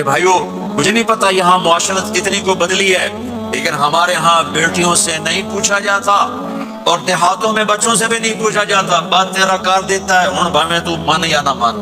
بھائیو مجھے نہیں پتا یہاں معاشرت کتنی کو بدلی ہے، لیکن ہمارے ہاں بیٹیوں سے نہیں پوچھا جاتا اور دیہاتوں میں بچوں سے بھی نہیں پوچھا جاتا، بات تیرا کار دیتا ہے ہن بھاویں تو من یا نہ من۔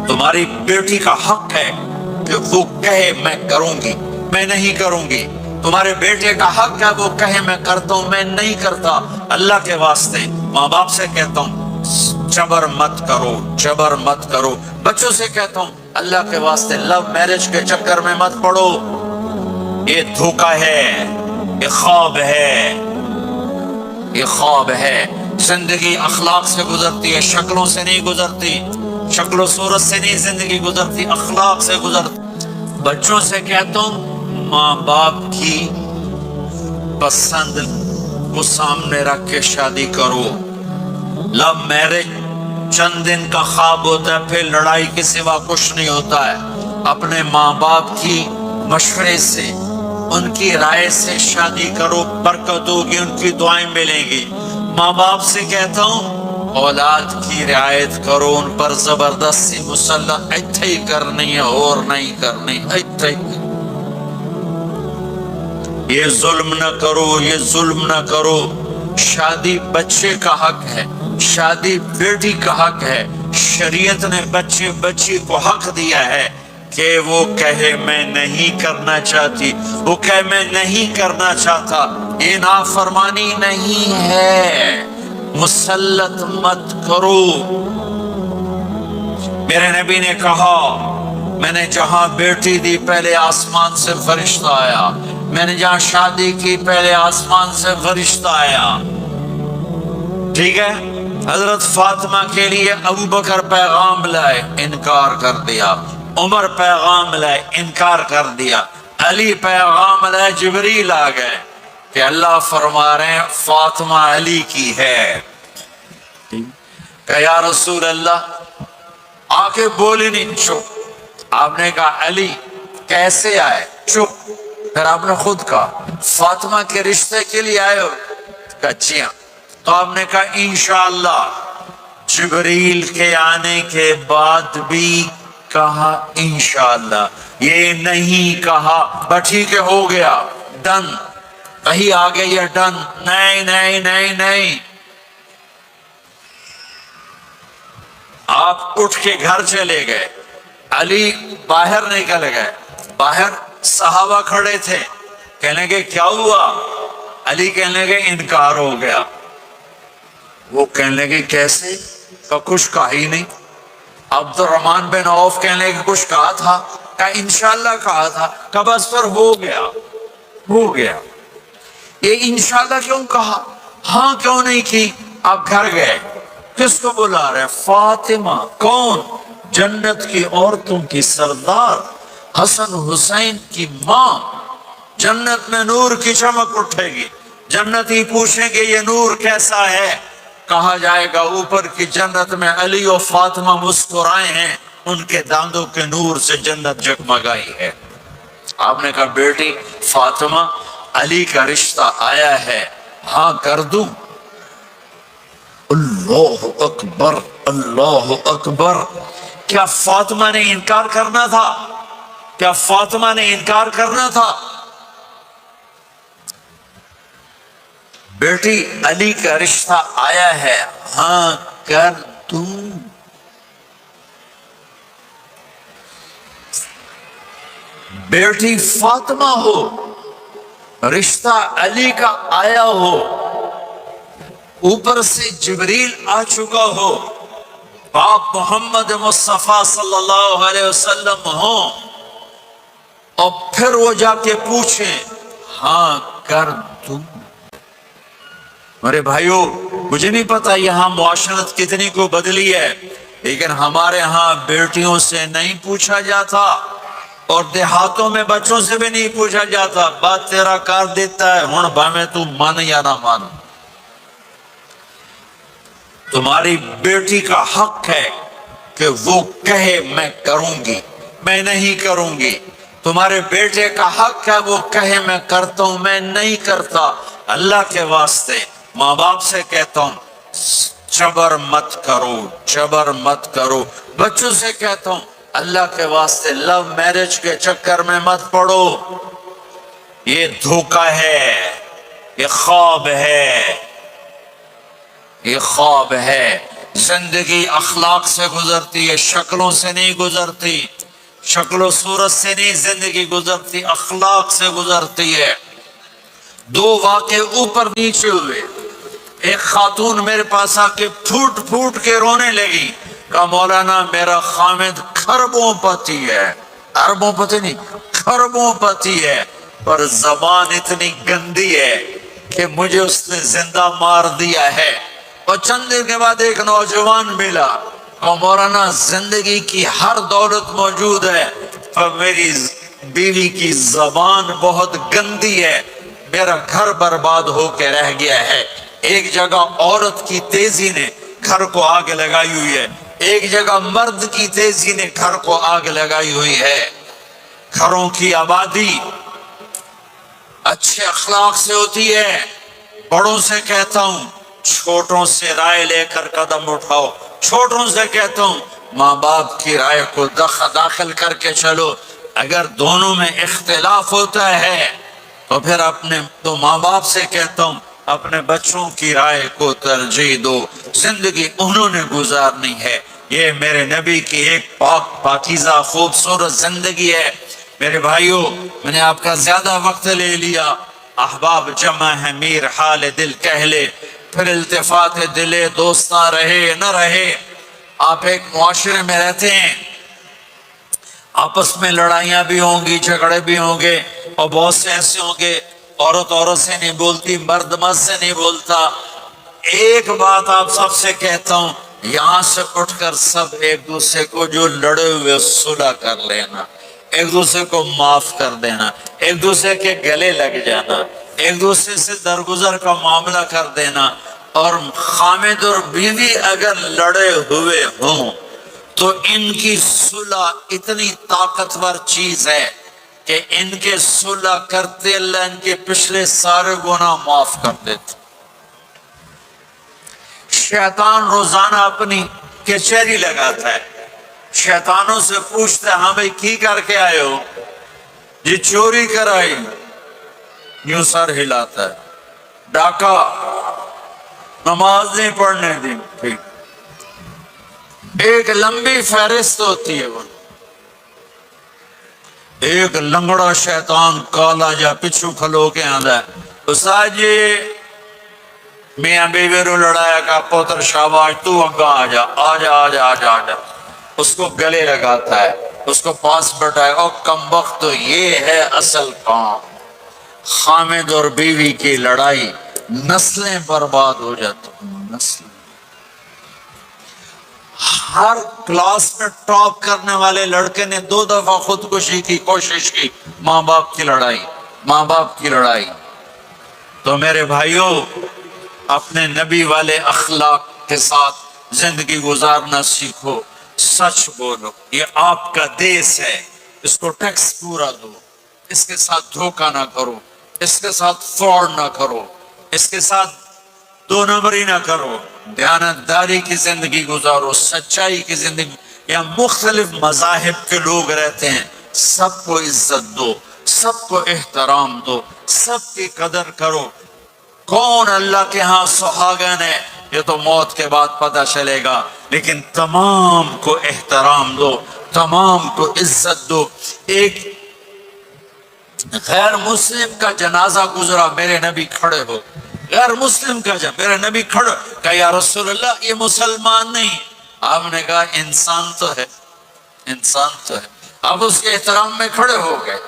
تمہاری بیٹی کا حق ہے کہ وہ کہے میں کروں گی، میں نہیں کروں گی۔ تمہارے بیٹے کا حق ہے وہ کہے میں کرتا ہوں، میں نہیں کرتا۔ اللہ کے واسطے ماں باپ سے کہتا ہوں جبر مت کرو، جبر مت کرو۔ بچوں سے کہتا ہوں اللہ کے واسطے لو میرج کے چکر میں مت پڑو، یہ دھوکہ ہے، یہ خواب ہے، یہ خواب ہے۔ زندگی اخلاق سے گزرتی ہے، شکلوں سے نہیں گزرتی، شکل و صورت سے نہیں زندگی گزرتی، اخلاق سے گزرتی۔ بچوں سے کہتا ہوں ماں باپ کی پسند کو سامنے رکھ کے شادی کرو۔ لو میرج چند دن کا خواب ہوتا ہے، پھر لڑائی کے سوا کچھ نہیں ہوتا ہے۔ اپنے ماں باپ کی مشورے سے، ان کی رائے سے شادی کرو، برکت ہوگی، ان کی دعائیں ملیں گی۔ ماں باپ سے کہتا ہوں اولاد کی رعایت کرو، ان پر زبردستی مسلط ایتھے ہی کرنی ہے اور نہیں کرنی، ایتھے ہی۔ یہ ظلم نہ کرو، یہ ظلم نہ کرو۔ شادی بچے کا حق ہے، شادی بیٹی کا حق ہے۔ شریعت نے بچے بچی کو حق دیا ہے کہ وہ کہے میں نہیں کرنا چاہتی، وہ کہے میں نہیں کرنا چاہتا۔ یہ نافرمانی نہیں ہے، مسلط مت کرو۔ میرے نبی نے کہا میں نے جہاں بیٹی دی پہلے آسمان سے فرشتہ آیا، میں نے جہاں شادی کی پہلے آسمان سے فرشتہ آیا۔ ٹھیک ہے، حضرت فاطمہ کے لیے ابو بکر پیغام لائے، انکار کر دیا۔ عمر پیغام لائے، انکار کر دیا۔ علی پیغام لائے، جبریل آ گئے کہ اللہ فرما رہے ہیں فاطمہ علی کی ہے۔ کہ یا رسول اللہ آ کے بولی نہیں، چپ۔ آپ نے کہا علی کیسے آئے؟ چپ۔ پھر آپ نے خود کہا فاطمہ کے رشتے کے لیے آئے ہو؟ کہا جی ہاں۔ تو آپ نے کہا انشاءاللہ۔ جبریل کے آنے کے بعد بھی کہا انشاءاللہ، یہ نہیں کہا بس ٹھیک ہے ہو گیا ڈن، وہی آگے یہ ڈن، نہیں نہیں نہیں نہیں۔ آپ اٹھ کے گھر چلے گئے، علی باہر نکل گئے، باہر صحابہ کھڑے تھے، کہنے کے کیا ہوا؟ علی کہنے کے انکار ہو گیا۔ وہ کہنے کے کیسے؟ کہ کچھ کہا ہی نہیں۔ عبد الرحمن بن عوف کہنے کے کچھ کہا تھا؟ کہ انشاءاللہ کہا تھا۔ کہ بس پر ہو گیا، ہو گیا۔ یہ انشاءاللہ کیوں کہا؟ ہاں کیوں نہیں کی؟ آپ گھر گئے، کس کو بلا رہے؟ فاطمہ۔ کون؟ جنت کی عورتوں کی سردار، حسن حسین کی ماں۔ جنت میں نور کی چمک اٹھے گی، جنتی پوچھیں گے یہ نور کیسا ہے؟ کہا جائے گا اوپر کی جنت میں علی و فاطمہ مسکرائے ہیں، ان کے داندوں کے نور سے جنت جگمگائی ہے۔ آپ نے کہا بیٹی فاطمہ علی کا رشتہ آیا ہے، ہاں کر دوں؟ اللہ اکبر، اللہ اکبر۔ کیا فاطمہ نے انکار کرنا تھا؟ کیا فاطمہ نے انکار کرنا تھا؟ بیٹی علی کا رشتہ آیا ہے، ہاں کر دوں؟ بیٹی فاطمہ ہو، رشتہ علی کا آیا ہو، اوپر سے جبریل آ چکا ہو، باپ محمد مصطفیٰ صلی اللہ علیہ وسلم ہو، اور پھر وہ جا کے پوچھیں ہاں کر دوں؟ میرے بھائیو مجھے نہیں پتا یہاں معاشرت کتنی کو بدلی ہے، لیکن ہمارے ہاں بیٹیوں سے نہیں پوچھا جاتا اور دیہاتوں میں بچوں سے بھی نہیں پوچھا جاتا، بات تیرا کار دیتا ہے ہن بھاویں تو مان یا نہ مان۔ تمہاری بیٹی کا حق ہے کہ وہ کہے میں کروں گی، میں نہیں کروں گی۔ تمہارے بیٹے کا حق ہے وہ کہے میں کرتا ہوں، میں نہیں کرتا۔ اللہ کے واسطے ماں باپ سے کہتا ہوں جبر مت کرو، جبر مت کرو۔ بچوں سے کہتا ہوں اللہ کے واسطے لو میرج کے چکر میں مت پڑو، یہ دھوکہ ہے، یہ خواب ہے، یہ خواب ہے۔ زندگی اخلاق سے گزرتی ہے، شکلوں سے نہیں گزرتی، شکل و صورت سے نہیں زندگی گزرتی، اخلاق سے گزرتی ہے۔ دو واقعے اوپر نیچے ہوئے، ایک خاتون میرے پاس آ کے پھوٹ پھوٹ کے رونے لگی، کہا مولانا میرا خامد کھربوں پتی ہے، اربوں پتی نہیں، کھربوں پتی ہے، پر زبان اتنی گندی ہے کہ مجھے اس نے زندہ مار دیا ہے۔ اور چند دن کے بعد ایک نوجوان ملا، اور مولانا زندگی کی ہر دولت موجود ہے، پر میری بیوی کی زبان بہت گندی ہے، میرا گھر برباد ہو کے رہ گیا ہے۔ ایک جگہ عورت کی تیزی نے گھر کو آگ لگائی ہوئی ہے، ایک جگہ مرد کی تیزی نے گھر کو آگ لگائی ہوئی ہے۔ گھروں کی آبادی اچھے اخلاق سے ہوتی ہے۔ بڑوں سے کہتا ہوں چھوٹوں سے رائے لے کر قدم اٹھاؤ، چھوٹوں سے کہتا ہوں ماں باپ کی رائے کو داخل کر کے چلو۔ اگر دونوں میں اختلاف ہوتا ہے تو پھر اپنے تو ماں باپ سے کہتا ہوں اپنے بچوں کی رائے کو ترجیح دو، زندگی انہوں نے گزارنی ہے۔ یہ میرے نبی کی ایک پاکیزہ خوبصورت زندگی ہے۔ میرے بھائیوں، میں نے آپ کا زیادہ وقت لے لیا، احباب جمع ہے میر حال دل کہہ لے، پھر التفات دلے دوستاں رہے نہ رہے۔ آپ ایک معاشرے میں رہتے ہیں، آپس میں لڑائیاں بھی ہوں گی، جھگڑے بھی ہوں گے، اور بہت سے ایسے ہوں گے عورت عورت سے نہیں بولتی، مرد مرد سے نہیں بولتا۔ ایک بات آپ سب سے کہتا ہوں، یہاں سے اٹھ کر سب ایک دوسرے کو جو لڑے ہوئے صلح کر لینا، ایک دوسرے کو معاف کر دینا، ایک دوسرے کے گلے لگ جانا، ایک دوسرے سے درگزر کا معاملہ کر دینا۔ اور خامد اور بیوی اگر لڑے ہوئے ہوں تو ان کی صلح اتنی طاقتور چیز ہے کہ ان کے صلح کرتے اللہ ان کے پچھلے سارے گناہ معاف کر دیتے۔ شیطان روزانہ اپنی کچہری لگاتا ہے، شیطانوں سے پوچھتا ہے ہاں بھائی کی کر کے آئے ہو؟ جی چوری کرائی، یوں سر ہلاتا ہے۔ ڈاکہ، نماز نہیں پڑھنے دی، ٹھیک۔ ایک لمبی فہرست ہوتی ہے، وہ ایک لنگڑا شیطان کالا جا پچھو کھلو کے آندا ہے، استاد جی میاں بیوی رو لڑایا کا پوتر شاباش تو اگا آجا آجا آجا آجا آجا، اس کو گلے لگاتا ہے، اس کو پاس بٹھائے، اور کم وقت تو یہ ہے اصل کام۔ خامد اور بیوی کی لڑائی، نسلیں برباد ہو جاتی ہیں، نسلیں۔ ہر کلاس میں ٹاپ کرنے والے لڑکے نے 2 دفعہ خودکشی کی کوشش کی، ماں باپ کی لڑائی، ماں باپ کی لڑائی۔ تو میرے بھائیوں، اپنے نبی والے اخلاق کے ساتھ زندگی گزارنا سیکھو، سچ بولو، یہ آپ کا دیس ہے، اس کو ٹیکس پورا دو، اس کے ساتھ دھوکہ نہ کرو، اس کے ساتھ فراڈ نہ کرو، اس کے ساتھ 2 نمبری نہ کرو، دیانتداری کی زندگی گزارو، سچائی کی زندگی۔ یہاں مختلف مذاہب کے لوگ رہتے ہیں، سب کو عزت دو، سب کو احترام دو، سب کی قدر کرو۔ کون اللہ کے ہاں سہاگن ہے یہ تو موت کے بعد پتہ چلے گا، لیکن تمام کو احترام دو، تمام کو عزت دو۔ ایک غیر مسلم کا جنازہ گزرا، میرے نبی کھڑے ہو، غیر مسلم کا میرے نبی کھڑے، کہا یا رسول اللہ یہ مسلمان نہیں۔ آپ نے کہا انسان تو ہے، انسان تو ہے۔ آپ اس کے احترام میں کھڑے ہو گئے۔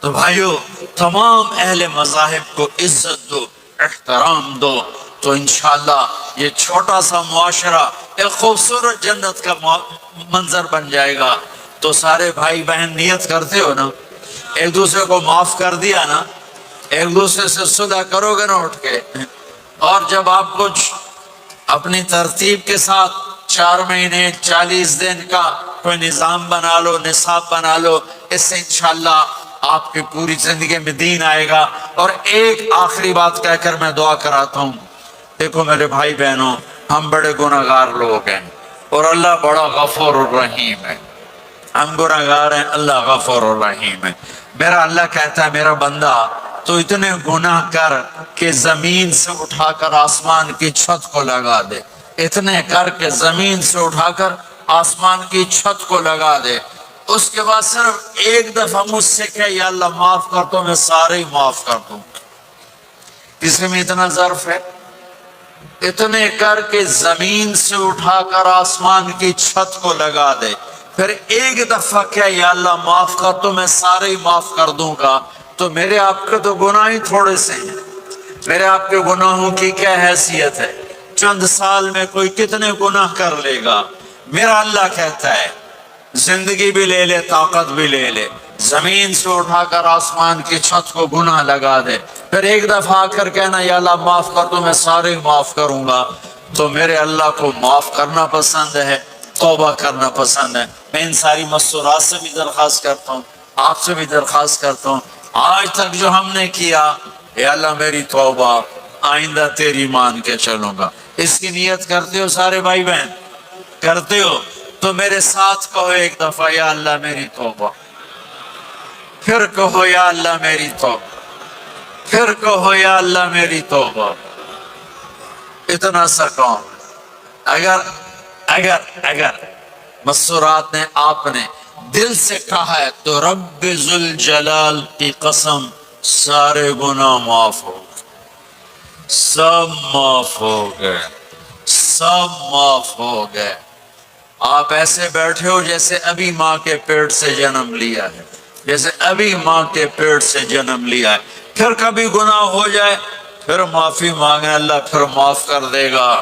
تو بھائیو، تمام اہل مذاہب کو عزت دو، احترام دو، تو انشاءاللہ یہ چھوٹا سا معاشرہ ایک خوبصورت جنت کا منظر بن جائے گا۔ تو سارے بھائی بہن نیت کرتے ہو نا، ایک دوسرے کو معاف کر دیا نا، ایک دوسرے سے صلح کرو گے نا اٹھ کے۔ اور جب آپ کچھ اپنی ترتیب کے ساتھ 4 مہینے 40 دن کا کوئی نظام بنا لو، نصاب بنا لو، اس سے انشاءاللہ آپ کی پوری زندگی میں دین آئے گا۔ اور ایک آخری بات کہہ کر میں دعا کراتا ہوں، دیکھو میرے بھائی بہنوں، ہم بڑے گناہگار لوگ ہیں اور اللہ بڑا غفور الرحیم ہے۔ ہم گناہگار ہیں، اللہ غفور الرحیم ہے۔ میرا اللہ کہتا ہے میرا بندہ تو اتنے گناہ کر کہ زمین سے اٹھا کر آسمان کی چھت کو لگا دے، اتنے کر کے زمین سے اٹھا کر آسمان کی چھت کو لگا دے، اس کے بعد صرف ایک دفعہ مجھ سے کہ یا اللہ معاف کر تو میں سارے ہی معاف کر دوں۔ کسی میں اتنا ظرف ہے؟ اتنے کر کے زمین سے اٹھا کر آسمان کی چھت کو لگا دے، پھر ایک دفعہ کیا یا اللہ معاف کر تو میں سارے ہی معاف کر دوں گا۔ تو میرے آپ کے تو گناہ ہی تھوڑے سے ہیں، میرے آپ کے گناہوں کی کیا حیثیت ہے؟ چند سال میں کوئی کتنے گناہ کر لے گا۔ میرا اللہ کہتا ہے زندگی بھی لے لے، طاقت بھی لے لے، زمین سے اٹھا کر آسمان کی چھت کو گناہ لگا دے، پھر ایک دفعہ آ کر کہنا یا اللہ معاف کر تو میں سارے معاف کروں گا۔ تو میرے اللہ کو معاف کرنا پسند ہے، توبہ کرنا پسند ہے۔ میں ان ساری مستورات سے بھی درخواست کرتا ہوں، آپ سے بھی درخواست کرتا ہوں، آج تک جو ہم نے کیا یا اللہ میری توبہ، آئندہ تیری مان کے چلوں گا۔ اس کی نیت کرتے ہو سارے بھائی بہن؟ کرتے ہو تو میرے ساتھ کہو ایک دفعہ یا اللہ میری توبہ، پھر کہو یا اللہ میری توبہ، پھر کہو یا اللہ میری توبہ۔ اتنا سا کہو۔ اگر مسورات نے آپ نے دل سے کہا ہے تو رب ذوالجلال کی قسم سارے گناہ معاف ہو گئے، سب معاف ہو گئے، سب معاف ہو گئے۔ آپ ایسے بیٹھے ہو جیسے ابھی ماں کے پیٹ سے جنم لیا ہے، جیسے ابھی ماں کے پیٹ سے جنم لیا ہے۔ پھر کبھی گناہ ہو جائے پھر معافی مانگے، اللہ پھر معاف کر دے گا۔